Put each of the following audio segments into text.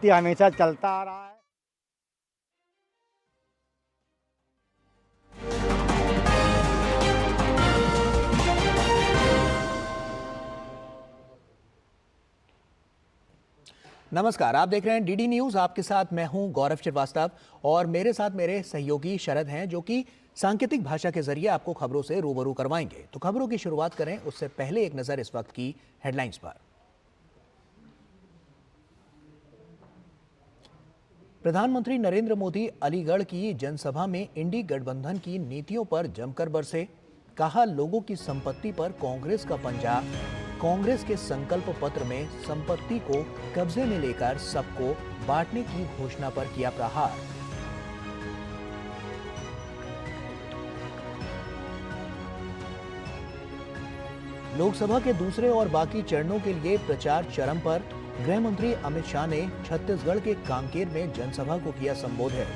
हमेशा चलता आ रहा है। नमस्कार, आप देख रहे हैं डीडी न्यूज। आपके साथ मैं हूं गौरव श्रीवास्तव और मेरे साथ मेरे सहयोगी शरद हैं, जो कि सांकेतिक भाषा के जरिए आपको खबरों से रूबरू करवाएंगे। तो खबरों की शुरुआत करें उससे पहले एक नजर इस वक्त की हेडलाइंस पर। प्रधानमंत्री नरेंद्र मोदी अलीगढ़ की जनसभा में इंडी गठबंधन की नीतियों पर जमकर बरसे। कहा, लोगों की संपत्ति पर कांग्रेस का पंजा। कांग्रेस के संकल्प पत्र में संपत्ति को कब्जे में लेकर सबको बांटने की घोषणा पर किया प्रहार। लोकसभा के दूसरे और बाकी चरणों के लिए प्रचार चरम पर। गृह मंत्री अमित शाह ने छत्तीसगढ़ के कांकेर में जनसभा को किया संबोधित।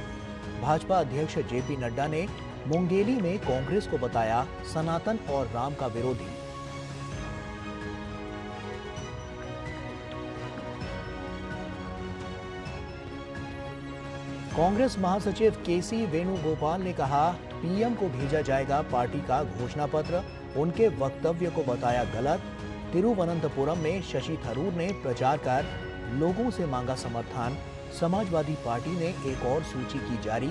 भाजपा अध्यक्ष जेपी नड्डा ने मुंगेली में कांग्रेस को बताया सनातन और राम का विरोधी। कांग्रेस महासचिव केसी वेणुगोपाल ने कहा, पीएम को भेजा जाएगा पार्टी का घोषणा पत्र। उनके वक्तव्य को बताया गलत। तिरुवनंतपुरम में शशि थरूर ने प्रचार कर लोगों से मांगा समर्थन। समाजवादी पार्टी ने एक और सूची की जारी।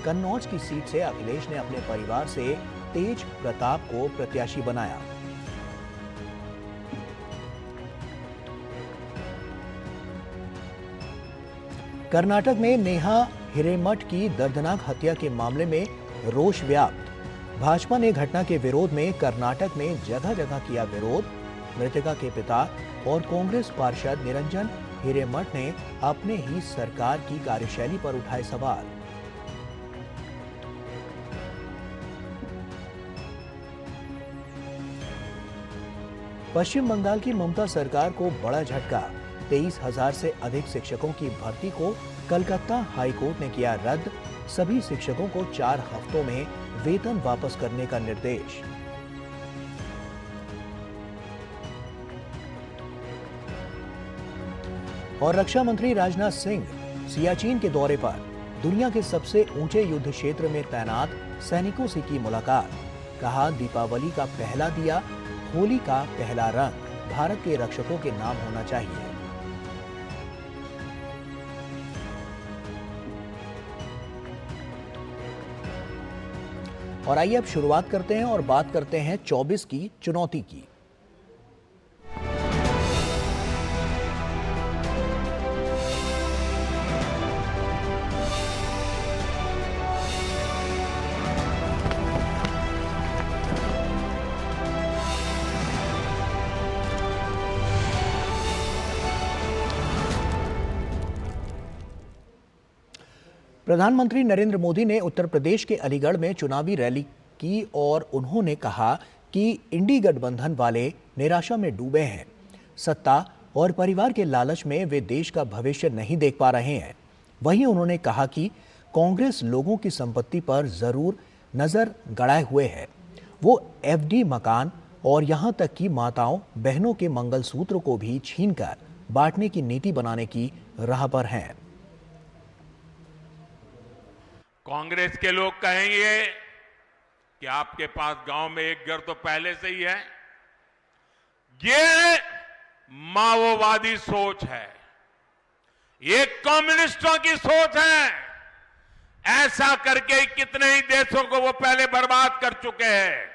कन्नौज की सीट से अखिलेश ने अपने परिवार से तेज प्रताप को प्रत्याशी बनाया। कर्नाटक में नेहा हिरेमठ की दर्दनाक हत्या के मामले में रोष व्याप्त। भाजपा ने घटना के विरोध में कर्नाटक में जगह जगह किया विरोध। मृतका के पिता और कांग्रेस पार्षद निरंजन हिरेमठ ने अपने ही सरकार की कार्यशैली पर उठाए सवाल। पश्चिम बंगाल की ममता सरकार को बड़ा झटका। 23,000 से अधिक शिक्षकों की भर्ती को कलकत्ता हाईकोर्ट ने किया रद्द। सभी शिक्षकों को 4 हफ्तों में वेतन वापस करने का निर्देश। और रक्षा मंत्री राजनाथ सिंह सियाचिन के दौरे पर। दुनिया के सबसे ऊंचे युद्ध क्षेत्र में तैनात सैनिकों से की मुलाकात। कहा, दीपावली का पहला दिया, होली का पहला रंग भारत के रक्षकों के नाम होना चाहिए। और आइए अब शुरुआत करते हैं और बात करते हैं 24 की चुनौती की। प्रधानमंत्री नरेंद्र मोदी ने उत्तर प्रदेश के अलीगढ़ में चुनावी रैली की और उन्होंने कहा कि इंडी गठबंधन वाले निराशा में डूबे हैं। सत्ता और परिवार के लालच में वे देश का भविष्य नहीं देख पा रहे हैं। वहीं उन्होंने कहा कि कांग्रेस लोगों की संपत्ति पर जरूर नजर गड़ाए हुए है। वो एफडी मकान और यहां तक कि माताओं बहनों के मंगलसूत्र को भी छीनकर बांटने की नीति बनाने की राह पर हैं। कांग्रेस के लोग कहेंगे कि आपके पास गांव में एक घर तो पहले से ही है। ये माओवादी सोच है, ये कम्युनिस्टों की सोच है। ऐसा करके कितने ही देशों को वो पहले बर्बाद कर चुके हैं।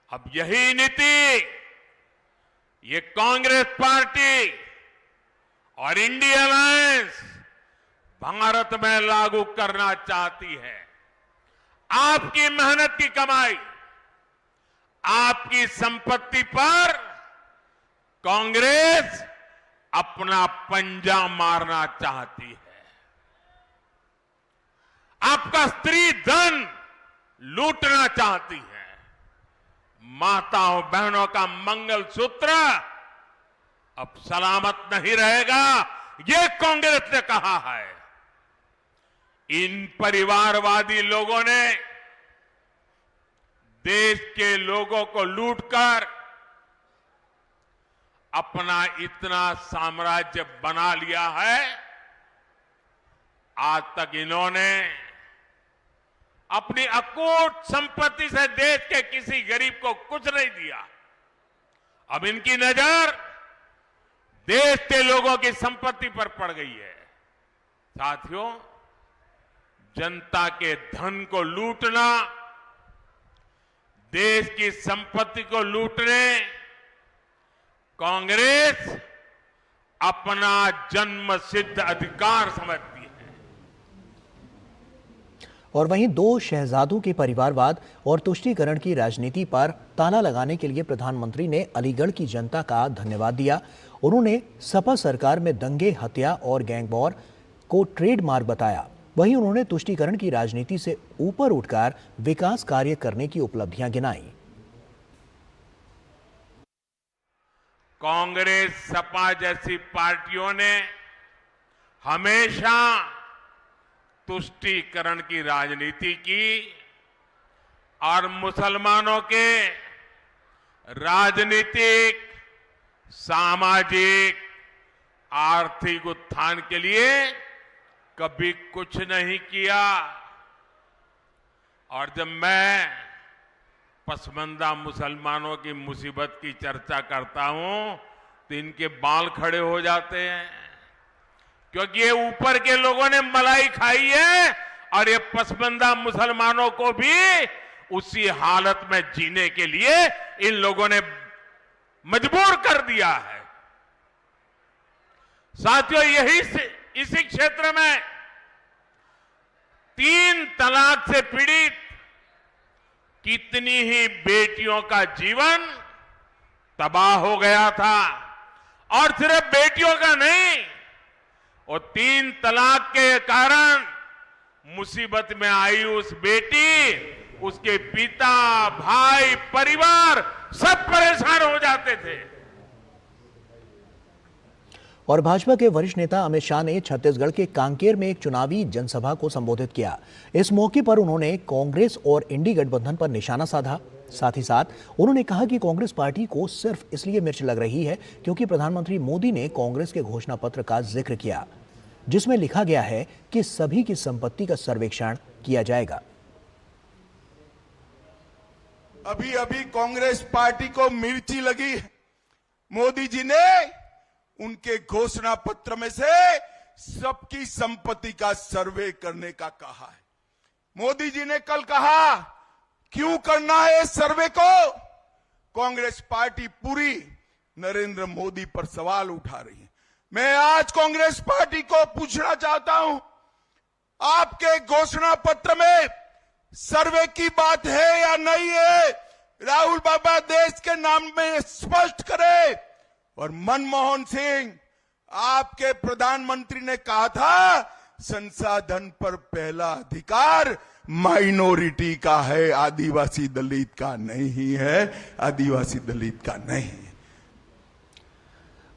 अब यही नीति ये कांग्रेस पार्टी और इंडिया अलायंस भारत में लागू करना चाहती है। आपकी मेहनत की कमाई, आपकी संपत्ति पर कांग्रेस अपना पंजा मारना चाहती है। आपका स्त्री धन लूटना चाहती है। माताओं बहनों का मंगलसूत्र अब सलामत नहीं रहेगा, ये कांग्रेस ने कहा है। इन परिवारवादी लोगों ने देश के लोगों को लूटकर अपना इतना साम्राज्य बना लिया है, आज तक इन्होंने अपनी अकूट संपत्ति से देश के किसी गरीब को कुछ नहीं दिया। अब इनकी नजर देश के लोगों की संपत्ति पर पड़ गई है। साथियों, जनता के धन को लूटना, देश की संपत्ति को लूटने कांग्रेस अपना जन्मसिद्ध अधिकार समझती है। और वहीं दो शहजादों के परिवारवाद और तुष्टीकरण की राजनीति पर ताला लगाने के लिए प्रधानमंत्री ने अलीगढ़ की जनता का धन्यवाद दिया। उन्होंने सपा सरकार में दंगे, हत्या और गैंगवॉर को ट्रेडमार्क बताया। वहीं उन्होंने तुष्टीकरण की राजनीति से ऊपर उठकर विकास कार्य करने की उपलब्धियां गिनाई। कांग्रेस, सपा जैसी पार्टियों ने हमेशा तुष्टीकरण की राजनीति की और मुसलमानों के राजनीतिक, सामाजिक, आर्थिक उत्थान के लिए कभी कुछ नहीं किया। और जब मैं पसमानदा मुसलमानों की मुसीबत की चर्चा करता हूं तो इनके बाल खड़े हो जाते हैं, क्योंकि ये ऊपर के लोगों ने मलाई खाई है और ये पसमानदा मुसलमानों को भी उसी हालत में जीने के लिए इन लोगों ने मजबूर कर दिया है। साथियों, इसी क्षेत्र में 3 तलाक से पीड़ित कितनी ही बेटियों का जीवन तबाह हो गया था। और सिर्फ बेटियों का नहीं, और 3 तलाक के कारण मुसीबत में आई उस बेटी, उसके पिता, भाई, परिवार सब परेशान हो जाते थे। और भाजपा के वरिष्ठ नेता अमित शाह ने छत्तीसगढ़ के कांकेर में एक चुनावी जनसभा को संबोधित किया। इस मौके पर उन्होंने कांग्रेस और इंडी गठबंधन पर निशाना साधा। साथ ही साथ उन्होंने कहा कि कांग्रेस पार्टी को सिर्फ इसलिए मिर्च लग रही है क्योंकि प्रधानमंत्री मोदी ने कांग्रेस के घोषणा पत्र का जिक्र किया, जिसमें लिखा गया है कि सभी की संपत्ति का सर्वेक्षण किया जाएगा। अभी अभी कांग्रेस पार्टी को मिर्ची लगी। मोदी जी ने उनके घोषणा पत्र में से सबकी संपत्ति का सर्वे करने का कहा है। मोदी जी ने कल कहा, क्यों करना है इस सर्वे को? कांग्रेस पार्टी पूरी नरेंद्र मोदी पर सवाल उठा रही है। मैं आज कांग्रेस पार्टी को पूछना चाहता हूं, आपके घोषणा पत्र में सर्वे की बात है या नहीं है? राहुल बाबा देश के नाम में स्पष्ट करे। और मनमोहन सिंह, आपके प्रधानमंत्री ने कहा था संसाधन पर पहला अधिकार माइनॉरिटी का है, आदिवासी दलित का नहीं है, आदिवासी दलित का नहीं।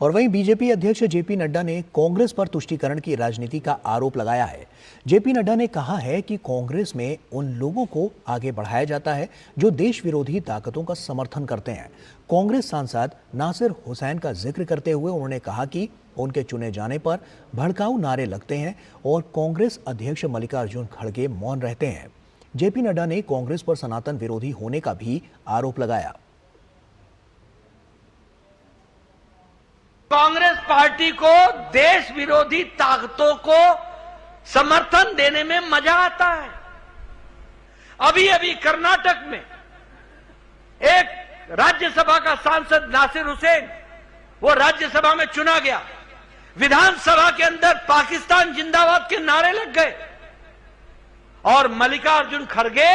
और वहीं बीजेपी अध्यक्ष जेपी नड्डा ने कांग्रेस पर तुष्टीकरण की राजनीति का आरोप लगाया है। जेपी नड्डा ने कहा है कि कांग्रेस में उन लोगों को आगे बढ़ाया जाता है जो देश विरोधी ताकतों का समर्थन करते हैं। कांग्रेस सांसद नासिर हुसैन का जिक्र करते हुए उन्होंने कहा कि उनके चुने जाने पर भड़काऊ नारे लगते हैं और कांग्रेस अध्यक्ष मल्लिकार्जुन खड़गे मौन रहते हैं। जेपी नड्डा ने कांग्रेस पर सनातन विरोधी होने का भी आरोप लगाया। कांग्रेस पार्टी को देश विरोधी ताकतों को समर्थन देने में मजा आता है। अभी अभी कर्नाटक में एक राज्यसभा का सांसद नासिर हुसैन, वो राज्यसभा में चुना गया, विधानसभा के अंदर पाकिस्तान जिंदाबाद के नारे लग गए और मल्लिकार्जुन खड़गे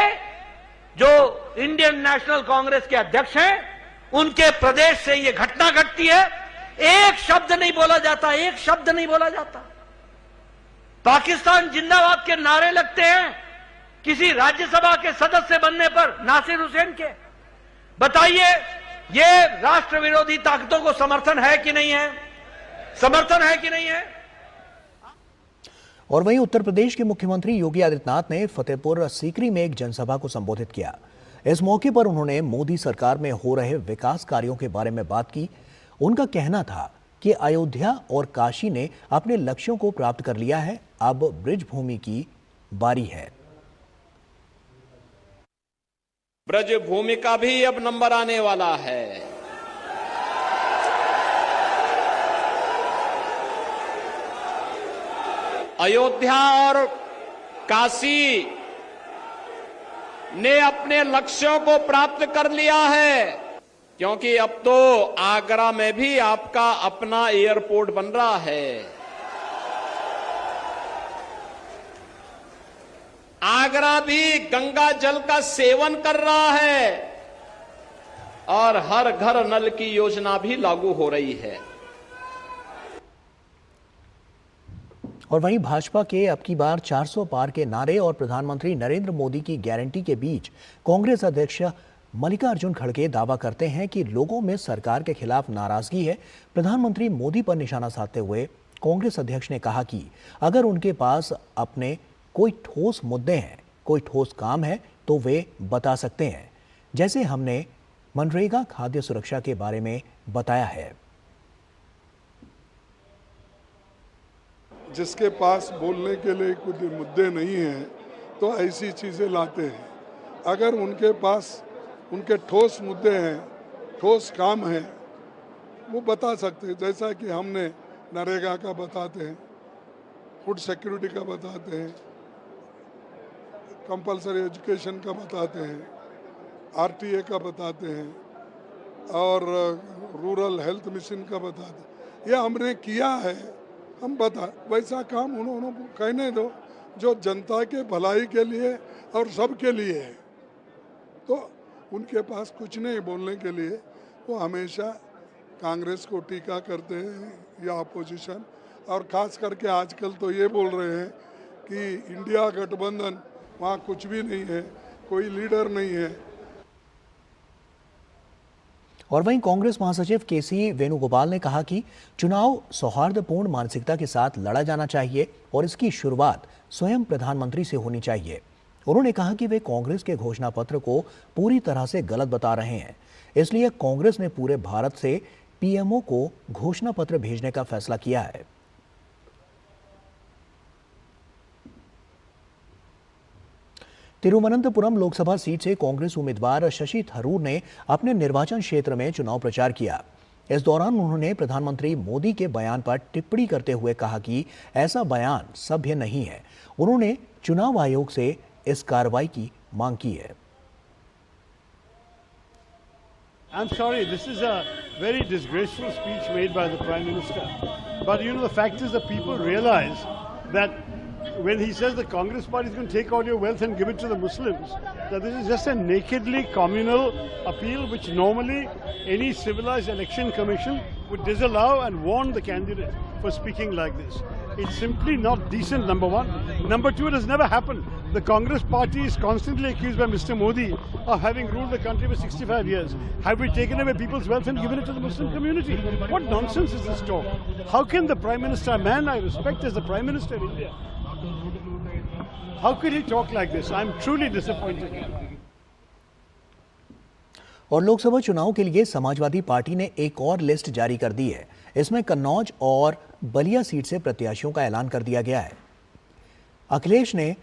जो इंडियन नेशनल कांग्रेस के अध्यक्ष हैं, उनके प्रदेश से ये घटना घटती है। एक शब्द नहीं बोला जाता, एक शब्द नहीं बोला जाता। पाकिस्तान जिंदाबाद के नारे लगते हैं किसी राज्यसभा के सदस्य बनने पर नासिर हुसैन के। बताइए, ये राष्ट्र विरोधी ताकतों को समर्थन है कि नहीं है? समर्थन है कि नहीं है? और वहीं उत्तर प्रदेश के मुख्यमंत्री योगी आदित्यनाथ ने फतेहपुर सीकरी में एक जनसभा को संबोधित किया। इस मौके पर उन्होंने मोदी सरकार में हो रहे विकास कार्यों के बारे में बात की। उनका कहना था कि अयोध्या और काशी ने अपने लक्ष्यों को प्राप्त कर लिया है, अब ब्रज भूमि की बारी है। ब्रज भूमि का भी अब नंबर आने वाला है। अयोध्या और काशी ने अपने लक्ष्यों को प्राप्त कर लिया है, क्योंकि अब तो आगरा में भी आपका अपना एयरपोर्ट बन रहा है। आगरा भी गंगा जल का सेवन कर रहा है और हर घर नल की योजना भी लागू हो रही है। और वहीं भाजपा के अब की बार 400 पार के नारे और प्रधानमंत्री नरेंद्र मोदी की गारंटी के बीच कांग्रेस अध्यक्ष मल्लिकार्जुन खड़गे दावा करते हैं कि लोगों में सरकार के खिलाफ नाराजगी है। प्रधानमंत्री मोदी पर निशाना साधते हुए कांग्रेस अध्यक्ष ने कहा कि अगर उनके पास अपने कोई ठोस मुद्दे हैं, कोई ठोस काम है तो वे बता सकते हैं, जैसे हमने मनरेगा खाद्य सुरक्षा के बारे में बताया है। जिसके पास बोलने के लिए कुछ मुद्दे नहीं हैं तो ऐसी चीज़ें लाते हैं। अगर उनके पास उनके ठोस मुद्दे हैं, ठोस काम है, वो बता सकते हैं। जैसा कि हमने नरेगा का बताते हैं, फूड सिक्योरिटी का बताते हैं, कंपलसरी एजुकेशन का बताते हैं, आरटीए का बताते हैं और रूरल हेल्थ मिशन का बताते हैं। ये हमने किया है, हम बता वैसा काम उन्होंने कहने दो जो जनता के भलाई के लिए और सबके लिए है। तो उनके पास कुछ नहीं बोलने के लिए, वो हमेशा कांग्रेस को टीका करते हैं या अपोजिशन, और खास करके आजकल तो ये बोल रहे हैं कि इंडिया गठबंधन, वहाँ कुछ भी नहीं है, कोई लीडर नहीं है। और वहीं कांग्रेस महासचिव केसी वेणुगोपाल ने कहा कि चुनाव सौहार्दपूर्ण मानसिकता के साथ लड़ा जाना चाहिए और इसकी शुरुआत स्वयं प्रधानमंत्री से होनी चाहिए। उन्होंने कहा कि वे कांग्रेस के घोषणा पत्र को पूरी तरह से गलत बता रहे हैं, इसलिए कांग्रेस ने पूरे भारत से पीएमओ को घोषणा पत्र भेजने का फैसला किया है। तिरुवनंतपुरम लोकसभा सीट से कांग्रेस उम्मीदवार शशि थरूर ने अपने निर्वाचन क्षेत्र में चुनाव प्रचार किया। इस दौरान उन्होंने प्रधानमंत्री मोदी के बयान पर टिप्पणी करते हुए कहा कि ऐसा बयान सभ्य नहीं है। उन्होंने चुनाव आयोग से इस कार्रवाई की मांग की है। I'm sorry, this is a very disgraceful speech made by the Prime Minister. But you know, the fact is that people realize that when he says the Congress party is going to take all your wealth and give it to the Muslims, that this is just a nakedly communal appeal which normally any civilized election commission would disallow and warn the candidate for speaking like this. It's simply not decent, number one. Number two, it has never happened. The Congress party is constantly accused by Mr. Modi of having ruled the country for 65 years. Have we taken away people's wealth and given it to the Muslim community? What nonsense is this talk? How can the Prime Minister, a man I respect as the Prime Minister of India, how could he talk like this? I'm truly disappointed. और लोकसभा चुनाव के लिए Samajwadi party ने एक और list जारी कर दी है। इसमें कन्नौज और बलिया सीट से प्रत्याशियों का ऐलान कर दिया गया है। अखिलेश ने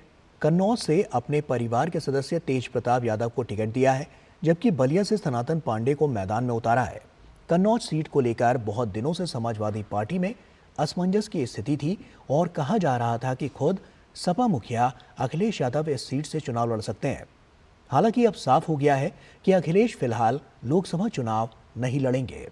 कन्नौज से अपने परिवार के सदस्य तेज प्रताप यादव को टिकट दिया है, जबकि बलिया से सनातन पांडे को मैदान में उतारा है। कन्नौज सीट को लेकर बहुत दिनों से समाजवादी पार्टी में असमंजस की स्थिति थी और कहा जा रहा था कि खुद सपा मुखिया अखिलेश यादव इस सीट से चुनाव लड़ सकते हैं। हालांकि अब साफ हो गया है कि अखिलेश फिलहाल लोकसभा चुनाव नहीं लड़ेंगे।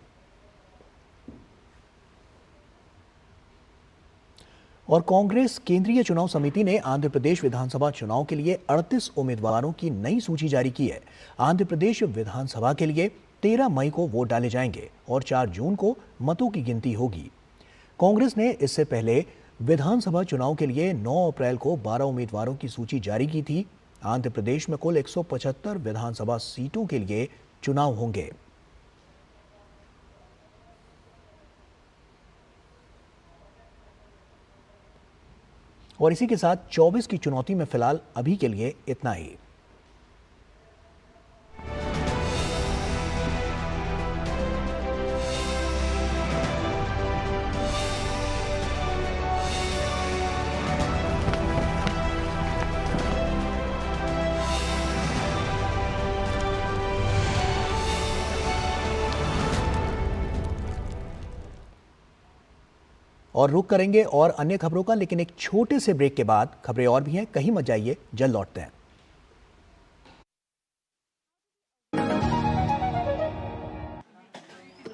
और कांग्रेस केंद्रीय चुनाव समिति ने आंध्र प्रदेश विधानसभा चुनाव के लिए 38 उम्मीदवारों की नई सूची जारी की है। आंध्र प्रदेश विधानसभा के लिए 13 मई को वोट डाले जाएंगे और 4 जून को मतों की गिनती होगी। कांग्रेस ने इससे पहले विधानसभा चुनाव के लिए 9 अप्रैल को 12 उम्मीदवारों की सूची जारी की थी। आंध्र प्रदेश में कुल 175 विधानसभा सीटों के लिए चुनाव होंगे। और इसी के साथ 24 की चुनौती में फिलहाल अभी के लिए इतना ही। और रुक करेंगे और अन्य खबरों का, लेकिन एक छोटे से ब्रेक के बाद खबरें और भी हैं, कहीं मत जाइए, जल्द लौटते हैं।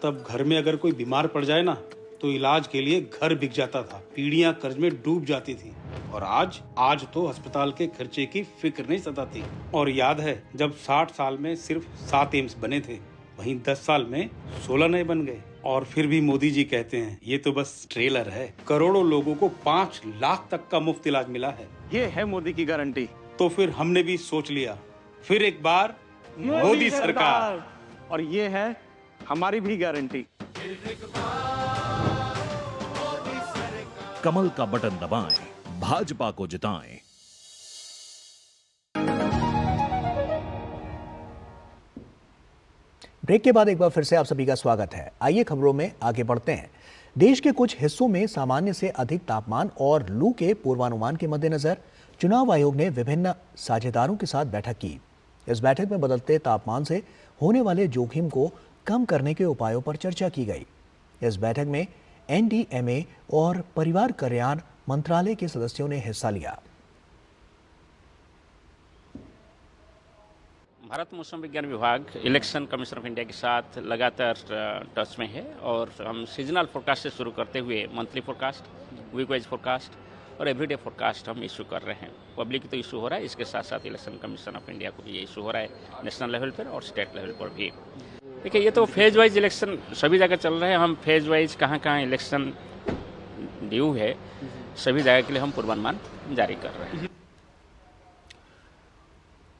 तब घर में अगर कोई बीमार पड़ जाए ना तो इलाज के लिए घर बिक जाता था, पीढ़ियां कर्ज में डूब जाती थी। और आज तो अस्पताल के खर्चे की फिक्र नहीं सताती। और याद है जब 60 साल में सिर्फ 7 एम्स बने थे, वहीं 10 साल में 16 नए बन गए। और फिर भी मोदी जी कहते हैं ये तो बस ट्रेलर है। करोड़ों लोगों को 5 लाख तक का मुफ्त इलाज मिला है। ये है मोदी की गारंटी। तो फिर हमने भी सोच लिया, फिर एक बार मोदी सरकार। और ये है हमारी भी गारंटी। कमल का बटन दबाएं, भाजपा को जिताएं। ब्रेक के बाद एक बार फिर से आप सभी का स्वागत है। आइए खबरों में आगे बढ़ते हैं। देश के कुछ हिस्सों में सामान्य से अधिक तापमान और लू के पूर्वानुमान के मद्देनजर चुनाव आयोग ने विभिन्न साझेदारों के साथ बैठक की। इस बैठक में बदलते तापमान से होने वाले जोखिम को कम करने के उपायों पर चर्चा की गई। इस बैठक में एनडीएमए और परिवार कल्याण मंत्रालय के सदस्यों ने हिस्सा लिया। भारत मौसम विज्ञान विभाग इलेक्शन कमीशन ऑफ इंडिया के साथ लगातार टच में है और हम सीजनल फोरकास्ट से शुरू करते हुए monthly forecast, week wise forecast और एवरीडे फोरकास्ट हम इशू कर रहे हैं। पब्लिक तो इशू हो रहा है, इसके साथ साथ इलेक्शन कमीशन ऑफ इंडिया को भी ये इशू हो रहा है नेशनल लेवल पर और स्टेट लेवल पर भी। देखिए ये तो फेज वाइज इलेक्शन सभी जगह चल रहे हैं। हम फेज वाइज कहाँ कहाँ इलेक्शन ड्यू है सभी जगह के लिए हम पूर्वानुमान जारी कर रहे हैं।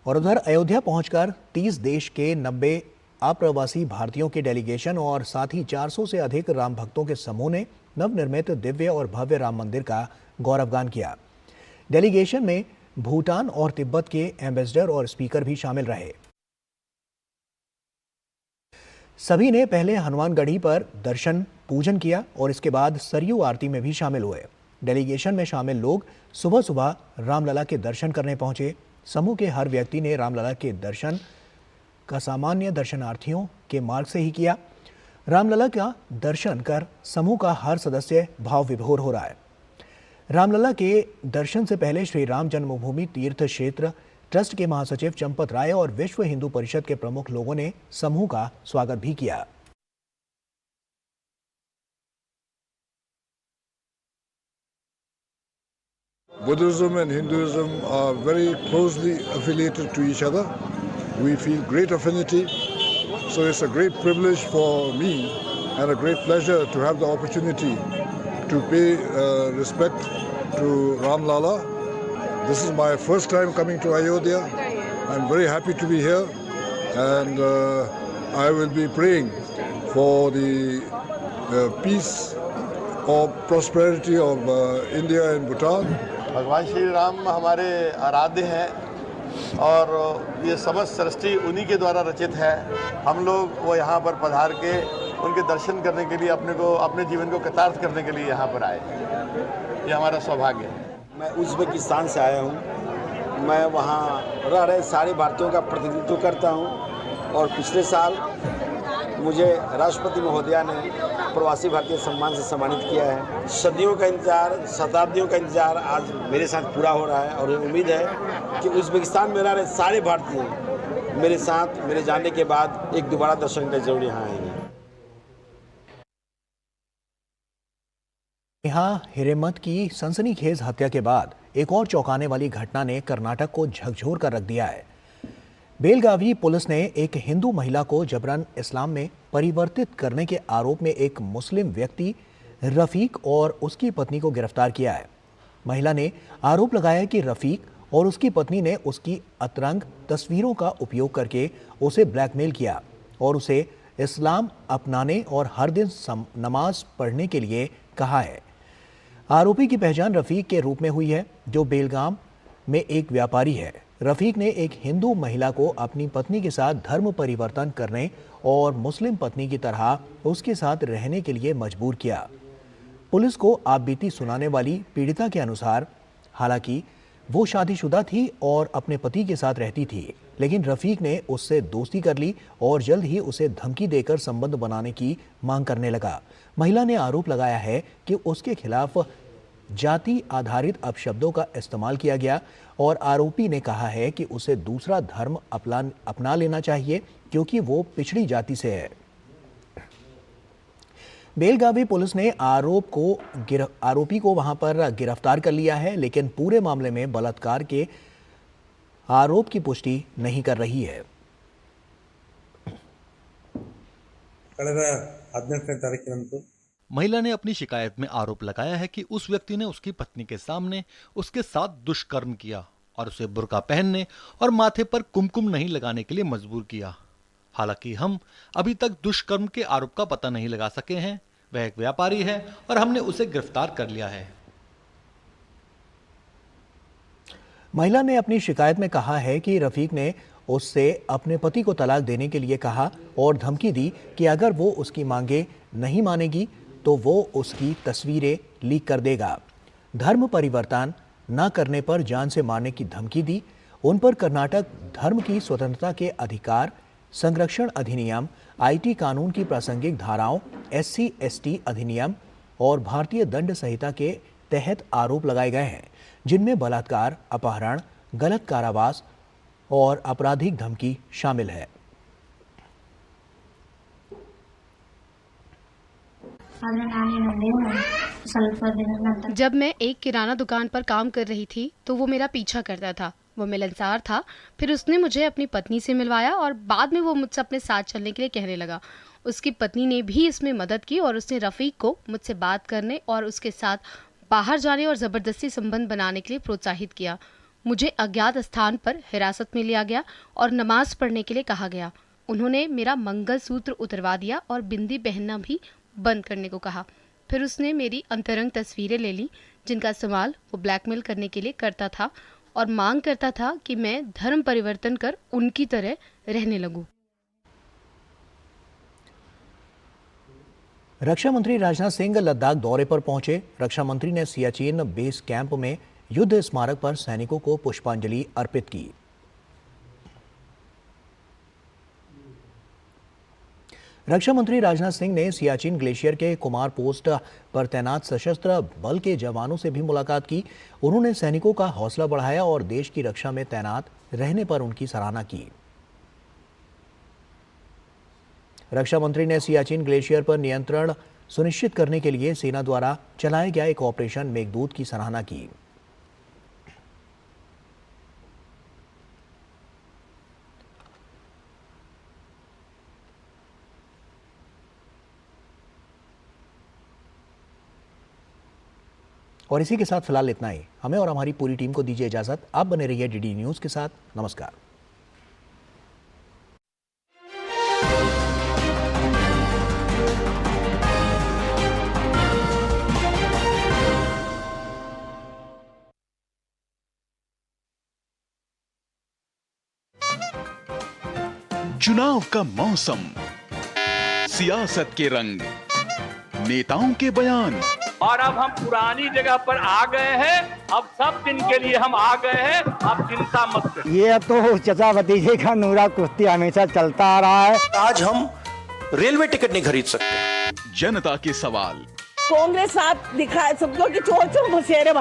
और उधर अयोध्या पहुंचकर 30 देश के 90 अप्रवासी भारतीयों के डेलीगेशन और साथ ही 400 से अधिक राम भक्तों के समूह ने नवनिर्मित दिव्य और भव्य राम मंदिर का गौरवगान किया। डेलीगेशन में भूटान और तिब्बत के एम्बेसडर और स्पीकर भी शामिल रहे। सभी ने पहले हनुमानगढ़ी पर दर्शन पूजन किया और इसके बाद सरयू आरती में भी शामिल हुए। डेलीगेशन में शामिल लोग सुबह सुबह रामलला के दर्शन करने पहुंचे। समूह के हर व्यक्ति ने रामलला के दर्शन का सामान्य दर्शनार्थियों के मार्ग से ही किया। रामलला का दर्शन कर समूह का हर सदस्य भाव विभोर हो रहा है। रामलला के दर्शन से पहले श्री राम जन्मभूमि तीर्थ क्षेत्र ट्रस्ट के महासचिव चंपत राय और विश्व हिंदू परिषद के प्रमुख लोगों ने समूह का स्वागत भी किया। Buddhism and Hinduism are very closely affiliated to each other. We feel great affinity. So it's a great privilege for me and a great pleasure to have the opportunity to pay respect to Ram Lala. This is my first time coming to Ayodhya. I'm very happy to be here and I will be praying for the peace or prosperity of India and Bhutan. भगवान श्री राम हमारे आराध्य हैं और ये समस्त सृष्टि उन्हीं के द्वारा रचित है। हम लोग वो यहाँ पर पधार के उनके दर्शन करने के लिए अपने जीवन को कृतार्थ करने के लिए यहाँ पर आए। ये हमारा सौभाग्य है। मैं उज़्बेकिस्तान से आया हूँ। मैं वहाँ रह रहे सारे भारतीयों का प्रतिनिधित्व करता हूँ और पिछले साल मुझे राष्ट्रपति महोदया ने प्रवासी भारतीय सम्मान से सम्मानित किया है। सदियों का इंतजार, शताब्दियों का इंतजार आज मेरे साथ पूरा हो रहा है और उम्मीद है कि उज़्बेकिस्तान में रह रहे सारे भारतीय मेरे साथ मेरे जाने के बाद एक दोबारा दर्शन के जरूर यहाँ आएंगे। यहाँ हिरेमत की सनसनीखेज हत्या के बाद एक और चौंकाने वाली घटना ने कर्नाटक को झकझोर कर रख दिया है। बेलगावी पुलिस ने एक हिंदू महिला को जबरन इस्लाम में परिवर्तित करने के आरोप में एक मुस्लिम व्यक्ति रफीक और उसकी पत्नी को गिरफ्तार किया है। महिला ने आरोप लगाया कि रफीक और उसकी पत्नी ने उसकी अतरंग तस्वीरों का उपयोग करके उसे ब्लैकमेल किया और उसे इस्लाम अपनाने और हर दिन नमाज पढ़ने के लिए कहा है। आरोपी की पहचान रफीक के रूप में हुई है, जो बेलगाम में एक व्यापारी है। रफीक ने एक हिंदू महिला को अपनी पत्नी के साथ धर्म परिवर्तन करने और मुस्लिम पत्नी की तरह उसके साथ रहने के लिए मजबूर किया। पुलिस को आपबीती सुनाने वाली पीड़िता के अनुसार हालांकि वो शादीशुदा थी और अपने पति के साथ रहती थी, लेकिन रफीक ने उससे दोस्ती कर ली और जल्द ही उसे धमकी देकर संबंध बनाने की मांग करने लगा। महिला ने आरोप लगाया है कि उसके खिलाफ जाति आधारित अपशब्दों का इस्तेमाल किया गया और आरोपी ने कहा है कि उसे दूसरा धर्म अपना लेना चाहिए क्योंकि वो पिछड़ी जाति से है। बेलगावी पुलिस ने आरोपी को वहां पर गिरफ्तार कर लिया है, लेकिन पूरे मामले में बलात्कार के आरोप की पुष्टि नहीं कर रही है। महिला ने अपनी शिकायत में आरोप लगाया है कि उस व्यक्ति ने उसकी पत्नी के सामने उसके साथ दुष्कर्म किया और उसे बुर्का पहनने और माथे पर कुमकुम नहीं लगाने के लिए मजबूर किया। हालांकि हम अभी तक दुष्कर्म के आरोप का पता नहीं लगा सके हैं। वह एक व्यापारी है और हमने उसे गिरफ्तार कर लिया है। महिला ने अपनी शिकायत में कहा है कि रफीक ने उससे अपने पति को तलाक देने के लिए कहा और धमकी दी कि अगर वो उसकी मांगे नहीं मानेगी तो वो उसकी तस्वीरें लीक कर देगा। धर्म परिवर्तन न करने पर जान से मारने की धमकी दी। उन पर कर्नाटक धर्म की स्वतंत्रता के अधिकार संरक्षण अधिनियम, IT कानून की प्रासंगिक धाराओं, SC/ST अधिनियम और भारतीय दंड संहिता के तहत आरोप लगाए गए हैं, जिनमें बलात्कार, अपहरण, गलत कारावास और आपराधिक धमकी शामिल है। जब मैं एक किराना दुकान पर काम कर रही थी तो वो मेरा पीछा करता था। वो मिलनसार था। फिर उसने मुझे अपनी पत्नी से मिलवाया और बाद में वो मुझसे अपने साथ चलने के लिए कहने लगा। उसकी पत्नी ने भी इसमें मदद की और उसने रफ़ीक को मुझसे बात करने और उसके साथ बाहर जाने और ज़बरदस्ती संबंध बनाने के लिए प्रोत्साहित किया। मुझे अज्ञात स्थान पर हिरासत में लिया गया और नमाज पढ़ने के लिए कहा गया। उन्होंने मेरा मंगलसूत्र उतरवा दिया और बिंदी पहनना भी बंद करने को कहा। फिर उसने मेरी अंतरंग तस्वीरें ले ली जिनका इस्तेमाल वो ब्लैकमेल करने के लिए करता था और मांग करता था कि मैं धर्म परिवर्तन कर उनकी तरह रहने लगूं। रक्षा मंत्री राजनाथ सिंह लद्दाख दौरे पर पहुंचे। रक्षा मंत्री ने सियाचिन बेस कैंप में युद्ध स्मारक पर सैनिकों को पुष्पांजलि अर्पित की। रक्षा मंत्री राजनाथ सिंह ने सियाचिन ग्लेशियर के कुमार पोस्ट पर तैनात सशस्त्र बल के जवानों से भी मुलाकात की। उन्होंने सैनिकों का हौसला बढ़ाया और देश की रक्षा में तैनात रहने पर उनकी सराहना की। रक्षा मंत्री ने सियाचिन ग्लेशियर पर नियंत्रण सुनिश्चित करने के लिए सेना द्वारा चलाया गया एक ऑपरेशन मेघदूत की सराहना की। और इसी के साथ फिलहाल इतना ही। हमें और हमारी पूरी टीम को दीजिए इजाजत। आप बने रहिए DD न्यूज के साथ। नमस्कार। चुनाव का मौसम, सियासत के रंग, नेताओं के बयान और अब हम पुरानी जगह पर आ गए हैं। अब सब दिन के लिए हम आ गए हैं। अब चिंता मत करो। ये तो चचा भतीजे का नूरा कुश्ती हमेशा चलता आ रहा है। आज हम रेलवे टिकट नहीं खरीद सकते। जनता के सवाल, कांग्रेस साथ दिखाए सबको कि चोर चोर मुसेरे